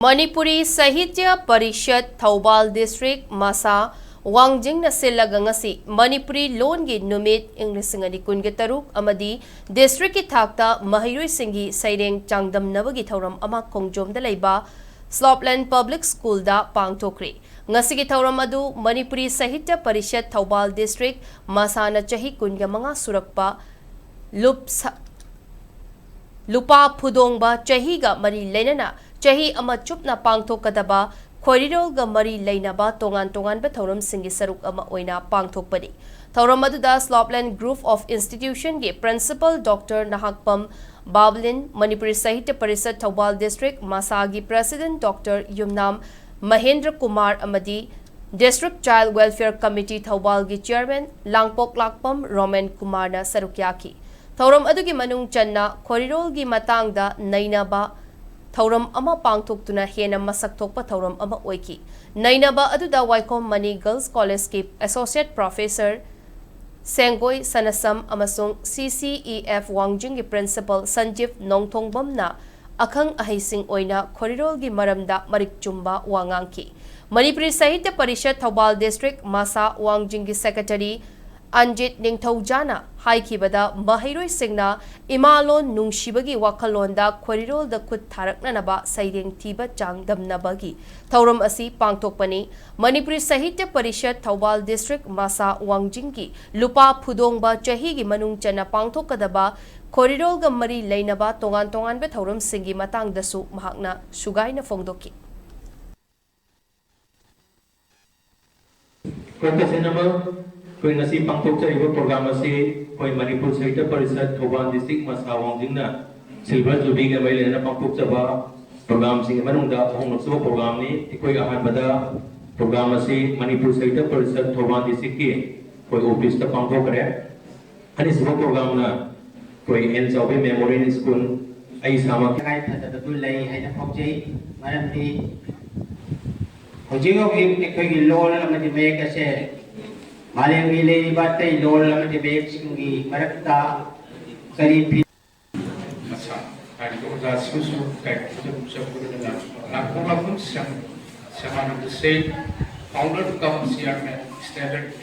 Manipuri Sahitya Parishad Thoubal District Masa Wangjing na silaga ngasi Manipuri loan gi Numit English ngani kun gi taruk amadi district ki thakta mahiroi singi saireng changdam nabagi thauram ama kongjom da leiba Slopeland Public School da Pangthokhre ngasi gi thauram adu Manipuri Sahitya Parishad Thoubal District Masa na chahi kun ga manga surakpa lupa phudongba chahi ga mari lenana chahi ama chupna pangthokadaba khorirol ga mari leinaba tongan ba thauram singi saruk ama oina pangthokpani thauram aduda Slopeland Group of Institution ge Principal Dr. Nahakpam Bablin Manipuri Sahitya Parishad Thoubal District Masagi President Dr. Yumnam Mahendra Kumar amadi District Child Welfare Committee Thoubal gi Chairman Langpok Lakpam Roman Kumar na sarukyaki thauram adugi manung channa khorirol gi matangda nainaba Thauram ama pangthoktuna hena masak thokpa thauram ama oiki nainaba aduda Waikom Mani Girls College ki Associate Professor Sengoi Sanasam amasung CCEF Wangjing ki Principal Sanjeev Nongthongbam na akhang ahising oina khorirol gi maramda marik chumba wangangki Manipuri Sahitya Parishad Thoubal District Masa Wangjing ki Secretary Anjit Ningthaujana haikibada mahiroi singna imalon nungshibagi wakalonda khorirol da khut tharaknanaba saireng thiba changdamnabagi thauram asi pangthokpani Manipuri Sahitya Parishad Thoubal District Masa Wangjing ki lupa phudongba chahi gi manung chana pangthokadaba khorirol ga mari leinaba tongan be thauram singi matang dasu mahakna sugaina fongdoki Koi ngasi Pangthokhre program asi koi Manipur Sahitya Parishad Thoubal District Masa Wangjing na Silver Jubilee ga maile na Pangthokhre ba program sing manungda hongso program ni koi ahan bada program asi Manipur Sahitya Parishad Thoubal District ki koi office ta Pangthokhre ani sabo program na koi NSOB Memorial School ai sama kai thada tu lai ai na phokjei maram ti hojingo ki koi gi lol la madi me ka se Malayang gilay batay lol lang di bek singi marakta karipi masa kali ko da susu kai ko sa ko na na ko ma kun sa sa man the same founder come chairman standard